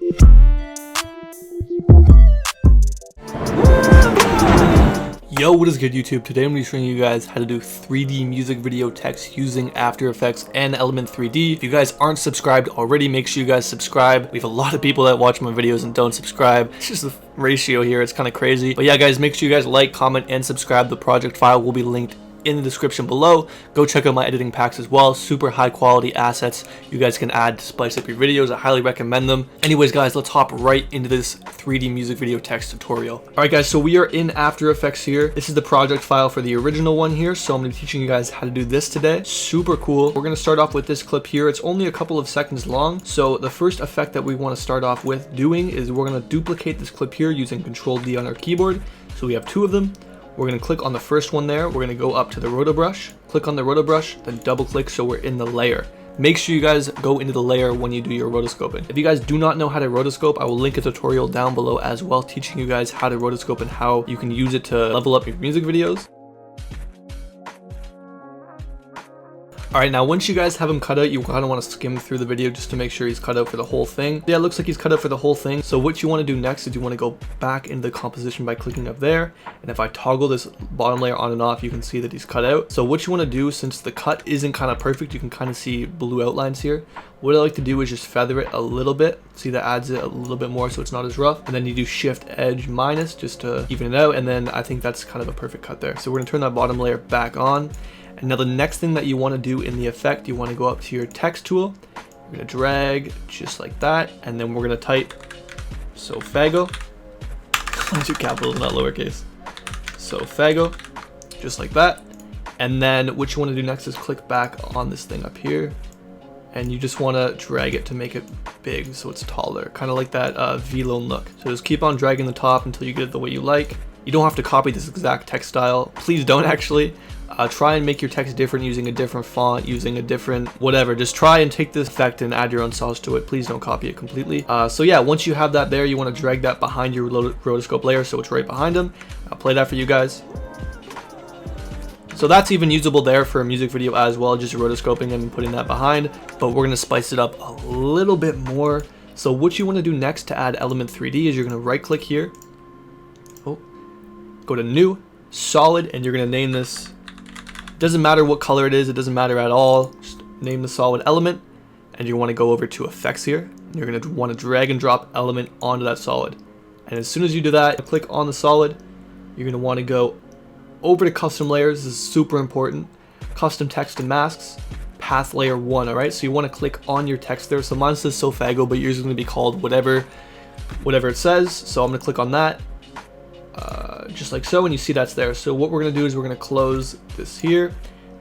Yo, what is good YouTube? Today I'm going to be showing you guys how to do 3D music video text using After Effects and Element 3D. If you guys aren't subscribed already, make sure you guys subscribe. We have a lot of people that watch my videos and don't subscribe. It's just the ratio here, it's kind of crazy. But yeah guys, make sure you guys like, comment, and subscribe. The project file will be linked in the description below. Go check out my editing packs as well. Super high quality assets you guys can add to spice up your videos. I highly recommend them. Anyways guys, let's hop right into this 3D music video text tutorial. Alright guys, so we are in After Effects here. This is the project file for the original one here, so I'm going to be teaching you guys how to do this today. Super cool. We're going to start off with this clip here. It's only a couple of seconds long, so the first effect that we want to start off with doing is we're going to duplicate this clip here using Control D on our keyboard. So we have two of them. We're going to click on the first one there. We're going to go up to the roto brush, click on the roto brush, then double click so we're in the layer. Make sure you guys go into the layer when you do your rotoscoping. If you guys do not know how to rotoscope, I will link a tutorial down below as well, teaching you guys how to rotoscope and how you can use it to level up your music videos. Alright, now once you guys have him cut out, you kind of want to skim through the video just to make sure he's cut out for the whole thing. Yeah, it looks like he's cut out for the whole thing. So what you want to do next is you want to go back into the composition by clicking up there. And if I toggle this bottom layer on and off, you can see that he's cut out. So what you want to do, since the cut isn't kind of perfect, you can kind of see blue outlines here. What I like to do is just feather it a little bit. See, that adds it a little bit more so it's not as rough. And then you do Shift Edge minus just to even it out. And then I think that's kind of a perfect cut there. So we're going to turn that bottom layer back on. And now the next thing that you want to do in the effect, you want to go up to your text tool. You're going to drag just like that. And then we're going to type Sofaygo. Do capitals, not lowercase. Sofaygo, just like that. And then what you want to do next is click back on this thing up here. And you just want to drag it to make it big so it's taller. Kind of like that V-Lone look. So just keep on dragging the top until you get it the way you like. You don't have to copy this exact text style. Please don't actually. Try and make your text different using a different font, using a different whatever. Just try and take this effect and add your own sauce to it. Please don't copy it completely. So yeah, once you have that there, you want to drag that behind your rotoscope layer so it's right behind them. I'll play that for you guys. So that's even usable there for a music video as well, just rotoscoping and putting that behind. But we're going to spice it up a little bit more. So what you want to do next to add Element 3D is you're going to right click here. Oh, go to New, Solid, and you're going to name this. Doesn't matter what color it is, it doesn't matter at all. Just name the solid element, and you want to go over to effects here. And you're going to want to drag and drop element onto that solid. And as soon as you do that, click on the solid, you're going to want to go over to custom layers. This is super important. Custom text and masks, path layer 1. Alright, so you want to click on your text there. So mine says Sofaygo, but yours is going to be called whatever it says. So I'm going to click on that. Just like so, and you see that's there. So what we're going to do is we're going to close this here,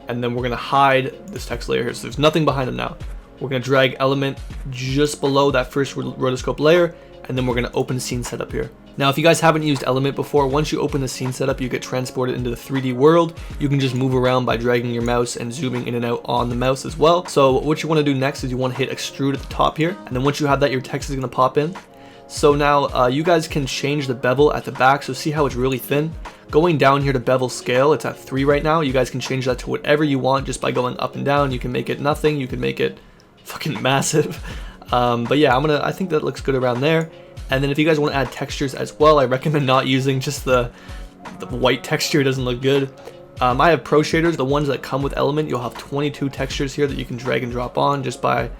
and then we're going to hide this text layer here, so there's nothing behind them now. We're going to drag element just below that first rotoscope layer, and then we're going to open scene setup here. Now if you guys haven't used element before, once you open the scene setup, you get transported into the 3D world. You can just move around by dragging your mouse and zooming in and out on the mouse as well. So what you want to do next is you want to hit extrude at the top here, and then once you have that, your text is going to pop in. So now you guys can change the bevel at the back. So see how it's really thin? Going down here to bevel scale, it's at 3 right now. You guys can change that to whatever you want just by going up and down. You can make it nothing. You can make it fucking massive. But yeah, I think that looks good around there. And then if you guys want to add textures as well, I recommend not using just the white texture. It doesn't look good. I have Pro Shaders, the ones that come with Element. You'll have 22 textures here that you can drag and drop on just by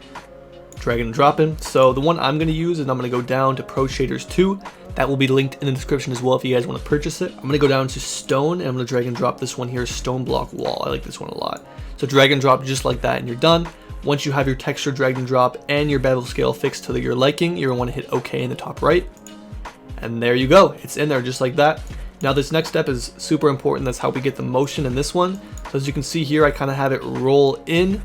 drag and drop in. So the one I'm going to use is I'm going to go down to Pro Shaders 2. That will be linked in the description as well if you guys want to purchase it. I'm going to go down to Stone, and I'm going to drag and drop this one here, Stone Block Wall. I like this one a lot. So drag and drop just like that, and you're done. Once you have your texture dragged and drop and your bevel scale fixed to your liking, you're going to want to hit OK in the top right. And there you go. It's in there just like that. Now this next step is super important. That's how we get the motion in this one. So as you can see here, I kind of have it roll in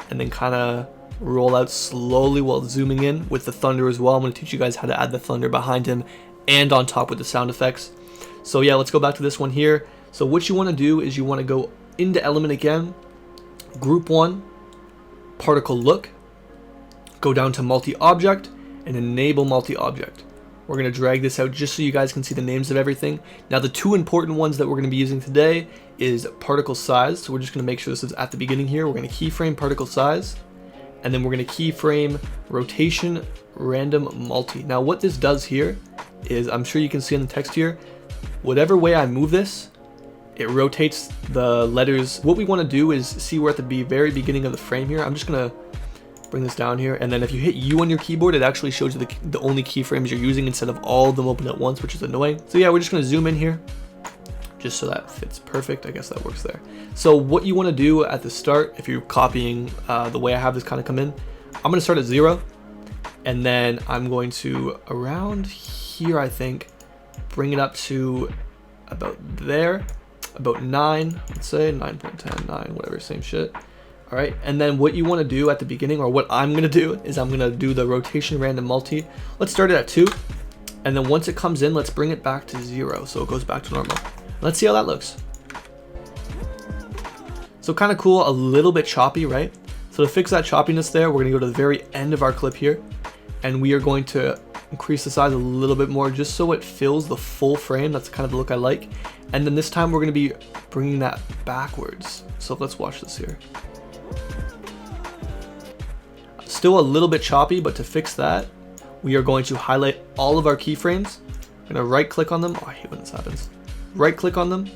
and then kind of roll out slowly while zooming in with the thunder as well. I'm going to teach you guys how to add the thunder behind him and on top with the sound effects. So yeah, let's go back to this one here. So what you want to do is you want to go into element again, group 1, particle look, go down to multi-object and enable multi-object. We're going to drag this out just so you guys can see the names of everything. Now the two important ones that we're going to be using today is particle size. So we're just going to make sure this is at the beginning here. We're going to keyframe particle size. and then we're going to keyframe rotation random multi. Now what this does here is, I'm sure you can see in the text here, whatever way I move this, it rotates the letters. What we want to do is see we're at the very beginning of the frame here. I'm just going to bring this down here, and then if you hit U on your keyboard, it actually shows you the only keyframes you're using instead of all of them open at once, which is annoying. So yeah, we're just going to zoom in here just so that fits perfect. I guess that works there. So what you want to do at the start, if you're copying the way I have this kind of come in, I'm going to start at 0, and then I'm going to, around here, I think, bring it up to about there, about 9, let's say 9.10, 9, whatever, same shit. All right, and then what you want to do at the beginning, or what I'm going to do, is I'm going to do the rotation random multi. Let's start it at 2, and then once it comes in, let's bring it back to 0, so it goes back to normal. Let's see how that looks. So kind of cool, a little bit choppy, right? So to fix that choppiness there, we're going to go to the very end of our clip here, and we are going to increase the size a little bit more just so it fills the full frame. That's kind of the look I like. And then this time we're going to be bringing that backwards. So let's watch this here. Still a little bit choppy, but to fix that, we are going to highlight all of our keyframes. We're going to right click on them. Oh, I hate when this happens. Right click on them.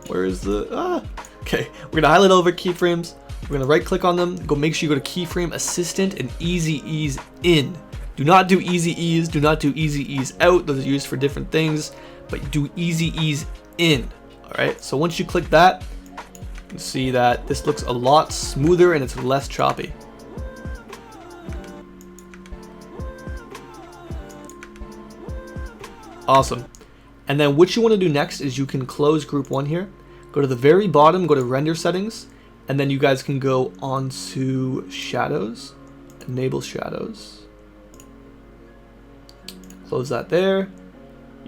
Where is the, okay, we're going to highlight all of our keyframes. We're going to right click on them. Make sure you go to keyframe assistant and easy ease in. Do not do easy ease. Do not do easy ease out. Those are used for different things, but do easy ease in. All right. So once you click that, you can see that this looks a lot smoother and it's less choppy. Awesome. And then what you want to do next is you can close group 1 here, go to the very bottom, go to render settings, and then you guys can go on to shadows, enable shadows, close that there.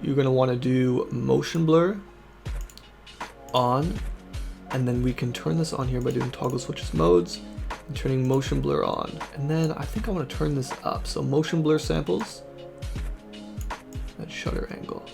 You're going to want to do motion blur on, and then we can turn this on here by doing toggle switches modes and turning motion blur on. And then I think I want to turn this up, so motion blur samples and shutter angle.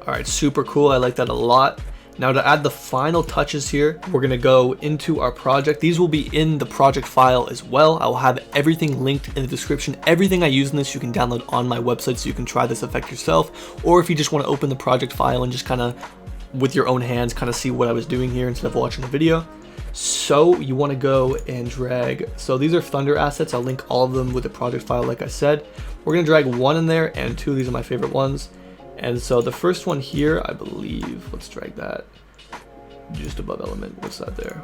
All right, super cool. I like that a lot. Now to add the final touches here, we're gonna go into our project. These will be in the project file as well. I will have everything linked in the description. Everything I use in this, you can download on my website so you can try this effect yourself. Or if you just wanna open the project file and just kinda, with your own hands, kinda see what I was doing here instead of watching the video. So you wanna go and drag, so these are Thunder assets. I'll link all of them with the project file like I said. We're gonna drag 1 in there and 2, these are my favorite ones. And so the first one here, I believe, let's drag that just above element. What's that there?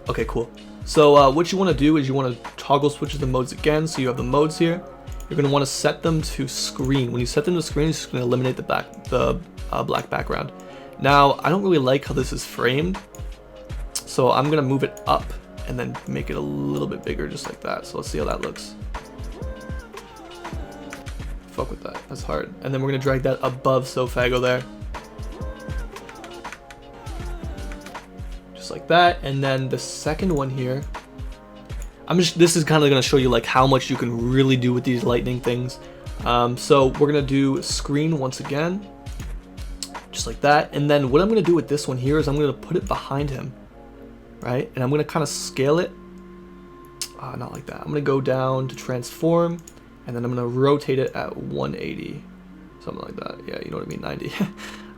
Okay, cool. So what you want to do is you want to toggle switches the modes again. So you have the modes here. You're going to want to set them to screen. When you set them to screen, it's just going to eliminate the black background. Now, I don't really like how this is framed. So I'm going to move it up and then make it a little bit bigger just like that. So let's see how that looks. Fuck with that, that's hard. And then we're gonna drag that above Sofaygo there. Just like that. And then the second one here, this is kind of gonna show you like how much you can really do with these lightning things. So we're gonna do screen once again, just like that. And then what I'm gonna do with this one here is I'm gonna put it behind him, right? And I'm gonna kind of scale it, not like that. I'm gonna go down to transform, and then I'm going to rotate it at 180, something like that. Yeah, you know what I mean, 90.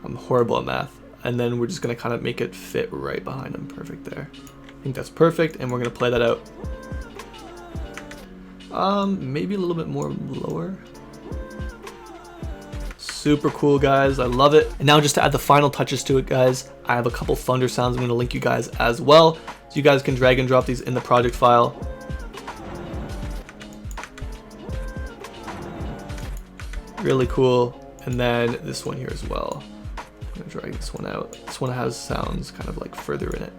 I'm horrible at math. And then we're just going to kind of make it fit right behind him. Perfect there. I think that's perfect, and we're going to play that out. Maybe a little bit more lower. Super cool, guys. I love it. And now just to add the final touches to it, guys, I have a couple thunder sounds I'm going to link you guys as well. So you guys can drag and drop these in the project file. Really cool. And then this one here as well. I'm gonna drag this one out. This one has sounds kind of like further in it.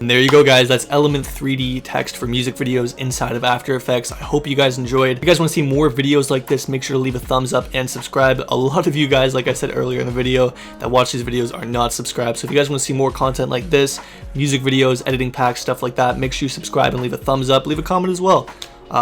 And there you go, guys. That's Element 3D text for music videos inside of After Effects. I hope you guys enjoyed. If you guys want to see more videos like this, make sure to leave a thumbs up and subscribe. A lot of you guys, like I said earlier in the video, that watch these videos are not subscribed. So if you guys want to see more content like this, music videos, editing packs, stuff like that, make sure you subscribe and leave a thumbs up. Leave a comment as well.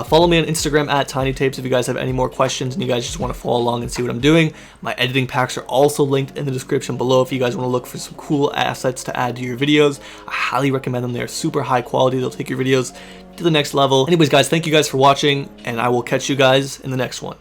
Follow me on Instagram at tinytapes if you guys have any more questions and you guys just want to follow along and see what I'm doing. My editing packs are also linked in the description below if you guys want to look for some cool assets to add to your videos. I highly recommend them. They're super high quality. They'll take your videos to the next level. Anyways, guys, thank you guys for watching, and I will catch you guys in the next one.